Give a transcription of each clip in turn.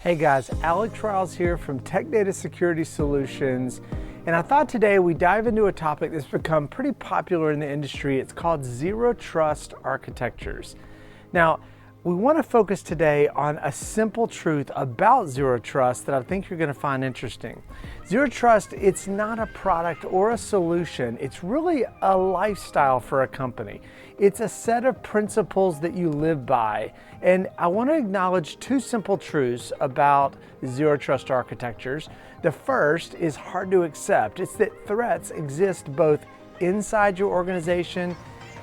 Hey guys, Alex Riles here from Tech Data Security Solutions, and I thought today we dive into a topic that's become pretty popular in the industry. It's called zero trust architectures. Now, we want to focus today on a simple truth about zero trust that I think you're going to find interesting. Zero trust, it's not a product or a solution. It's really a lifestyle for a company. It's a set of principles that you live by. And I want to acknowledge two simple truths about zero trust architectures. The first is hard to accept. It's that threats exist both inside your organization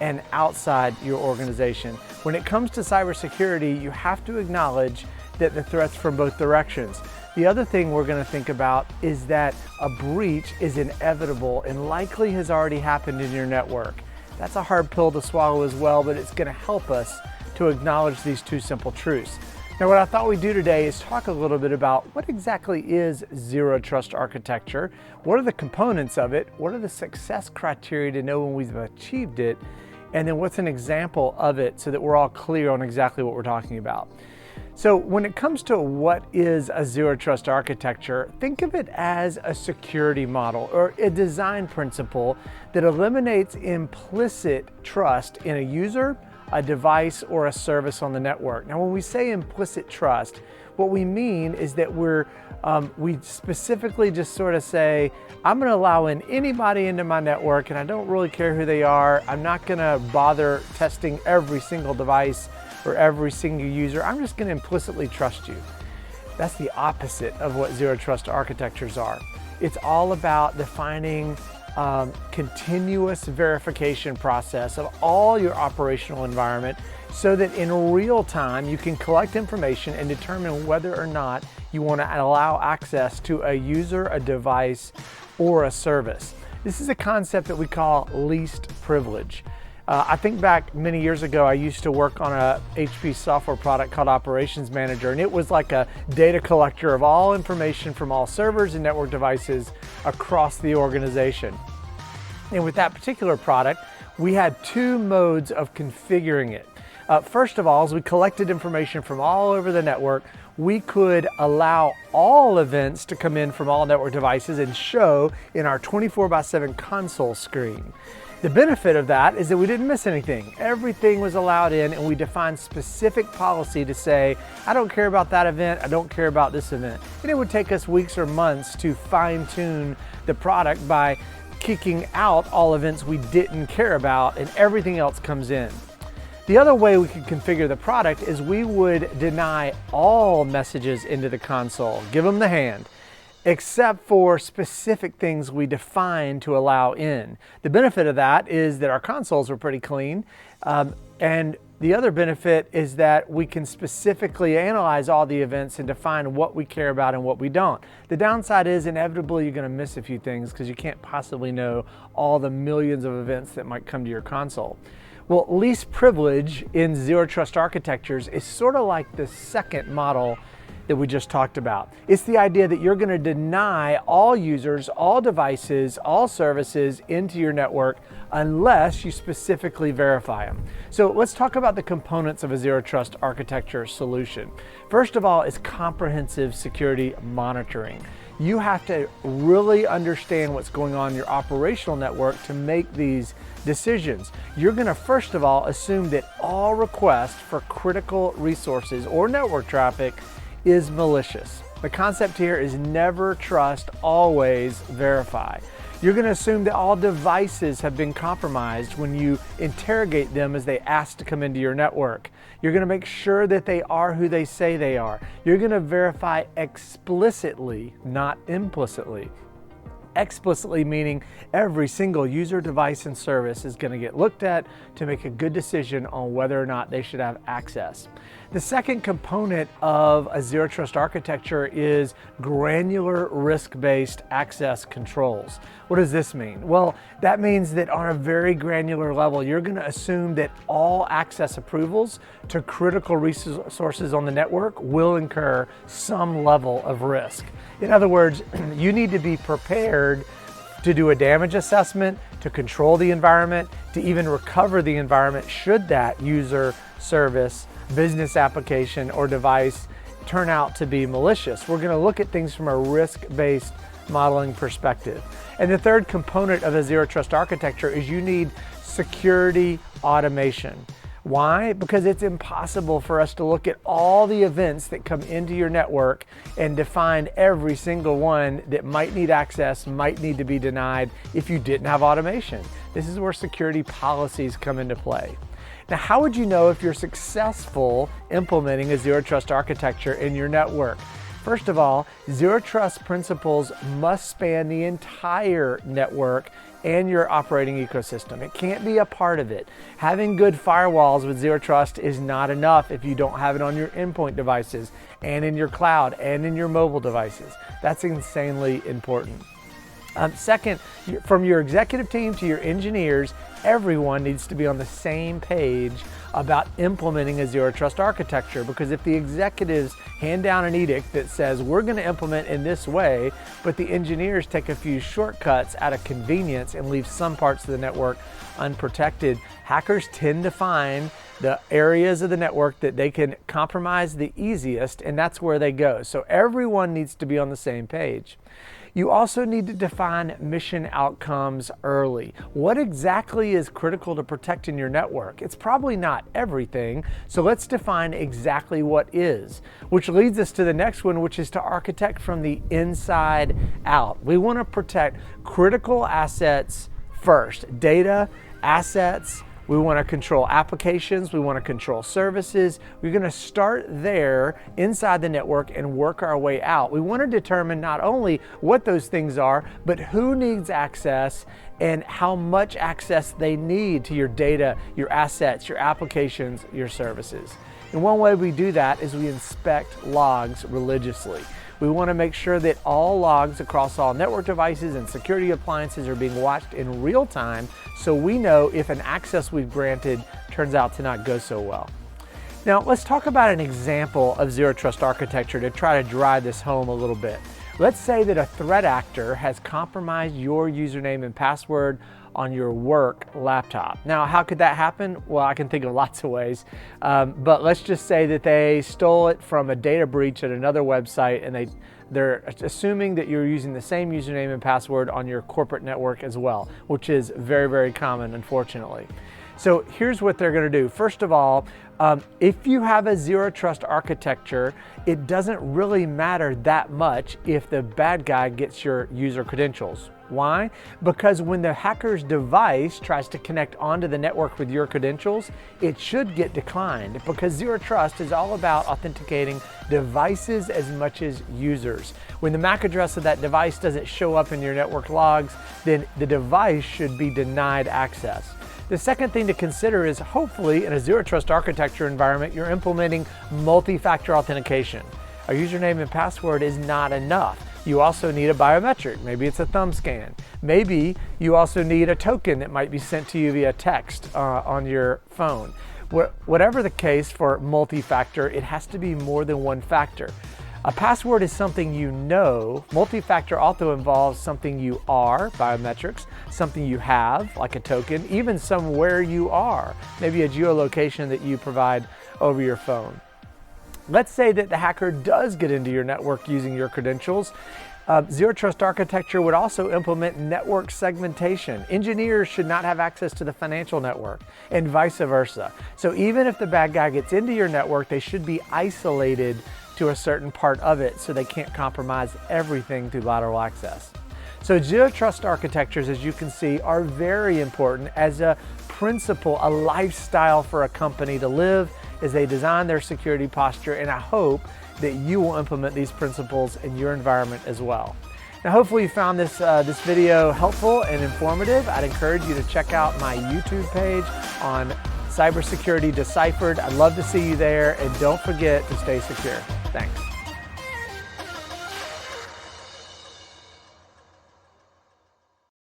and outside your organization. When it comes to cybersecurity, you have to acknowledge that the threats from both directions. The other thing we're going to think about is that a breach is inevitable and likely has already happened in your network. That's a hard pill to swallow as well, but it's going to help us to acknowledge these two simple truths. Now, what I thought we'd do today is talk a little bit about what exactly is zero trust architecture, what are the components of it, what are the success criteria to know when we've achieved it, and then what's an example of it so that we're all clear on exactly what we're talking about. So when it comes to what is a zero trust architecture, think of it as a security model or a design principle that eliminates implicit trust in a user, a device, or a service on the network. Now, when we say implicit trust, what we mean is that we specifically just sort of say, I'm going to allow in anybody into my network and I don't really care who they are. I'm not going to bother testing every single device or every single user. I'm just going to implicitly trust you. That's the opposite of what zero trust architectures are. It's all about defining continuous verification process of all your operational environment so that in real time you can collect information and determine whether or not you want to allow access to a user, a device, or a service. This is a concept that we call least privilege. I think back many years ago, I used to work on a HP software product called Operations Manager, and it was like a data collector of all information from all servers and network devices across the organization. And with that particular product, we had two modes of configuring it. First of all, as we collected information from all over the network, we could allow all events to come in from all network devices and show in our 24/7 console screen. The benefit of that is that we didn't miss anything. Everything was allowed in, and we defined specific policy to say, I don't care about that event, I don't care about this event. And it would take us weeks or months to fine-tune the product by kicking out all events we didn't care about, and everything else comes in. The other way we could configure the product is we would deny all messages into the console, give them the hand, except for specific things we define to allow in. The benefit of that is that our consoles were pretty clean, and the other benefit is that we can specifically analyze all the events and define what we care about and what we don't. The downside is inevitably you're going to miss a few things because you can't possibly know all the millions of events that might come to your console. Well, least privilege in zero trust architectures is sort of like the second model that we just talked about. It's the idea that you're going to deny all users, all devices, all services into your network unless you specifically verify them. So let's talk about the components of a zero trust architecture solution. First of all is comprehensive security monitoring. You have to really understand what's going on in your operational network to make these decisions. You're going to first of all assume that all requests for critical resources or network traffic is malicious. The concept here is never trust, always verify. You're going to assume that all devices have been compromised when you interrogate them as they ask to come into your network. You're going to make sure that they are who they say they are. You're going to verify explicitly, not implicitly. Explicitly meaning every single user, device, and service is going to get looked at to make a good decision on whether or not they should have access. The second component of a zero trust architecture is granular risk-based access controls. What does this mean? Well, that means that on a very granular level, you're going to assume that all access approvals to critical resources on the network will incur some level of risk. In other words, you need to be prepared to do a damage assessment, to control the environment, to even recover the environment should that user, service, business application, or device turn out to be malicious. We're going to look at things from a risk-based modeling perspective. And the third component of a zero trust architecture is you need security automation. Why? Because it's impossible for us to look at all the events that come into your network and define every single one that might need access, might need to be denied if you didn't have automation. This is where security policies come into play. Now, how would you know if you're successful implementing a zero trust architecture in your network? First of all, zero trust principles must span the entire network and your operating ecosystem. It can't be a part of it. Having good firewalls with zero trust is not enough if you don't have it on your endpoint devices and in your cloud and in your mobile devices. That's insanely important. Second, from your executive team to your engineers, everyone needs to be on the same page about implementing a zero trust architecture, because if the executives hand down an edict that says we're going to implement in this way, but the engineers take a few shortcuts out of convenience and leave some parts of the network unprotected, hackers tend to find the areas of the network that they can compromise the easiest, and that's where they go. So everyone needs to be on the same page. You also need to define mission outcomes early. What exactly is critical to protect in your network? It's probably not everything, so let's define exactly what is, which leads us to the next one, which is to architect from the inside out. We want to protect critical assets first, data, assets. We want to control applications, we want to control services. We're going to start there inside the network and work our way out. We want to determine not only what those things are, but who needs access and how much access they need to your data, your assets, your applications, your services. And one way we do that is we inspect logs religiously. We want to make sure that all logs across all network devices and security appliances are being watched in real time, so we know if an access we've granted turns out to not go so well. Now, let's talk about an example of zero trust architecture to try to drive this home a little bit. Let's say that a threat actor has compromised your username and password on your work laptop. Now, how could that happen? Well, I can think of lots of ways, but let's just say that they stole it from a data breach at another website, and they're assuming that you're using the same username and password on your corporate network as well, which is very, very common, unfortunately. So here's what they're going to do. First of all, if you have a zero trust architecture, it doesn't really matter that much if the bad guy gets your user credentials. Why? Because when the hacker's device tries to connect onto the network with your credentials, it should get declined, because zero trust is all about authenticating devices as much as users. When the MAC address of that device doesn't show up in your network logs, then the device should be denied access. The second thing to consider is, hopefully in a zero trust architecture environment, you're implementing multi-factor authentication. A username and password is not enough. You also need a biometric. Maybe it's a thumb scan. Maybe you also need a token that might be sent to you via text on your phone. Whatever the case for multi-factor, it has to be more than one factor. A password is something you know. Multi-factor also involves something you are, biometrics, something you have, like a token, even somewhere you are, maybe a geolocation that you provide over your phone. Let's say that the hacker does get into your network using your credentials. Zero trust architecture would also implement network segmentation. Engineers should not have access to the financial network, and vice versa. So even if the bad guy gets into your network, they should be isolated to a certain part of it so they can't compromise everything through lateral access. So zero trust architectures, as you can see, are very important as a principle, a lifestyle for a company to live as they design their security posture, and I hope that you will implement these principles in your environment as well. Now, hopefully you found this video helpful and informative. I'd encourage you to check out my YouTube page on Cybersecurity Deciphered. I'd love to see you there, and don't forget to stay secure. Thanks.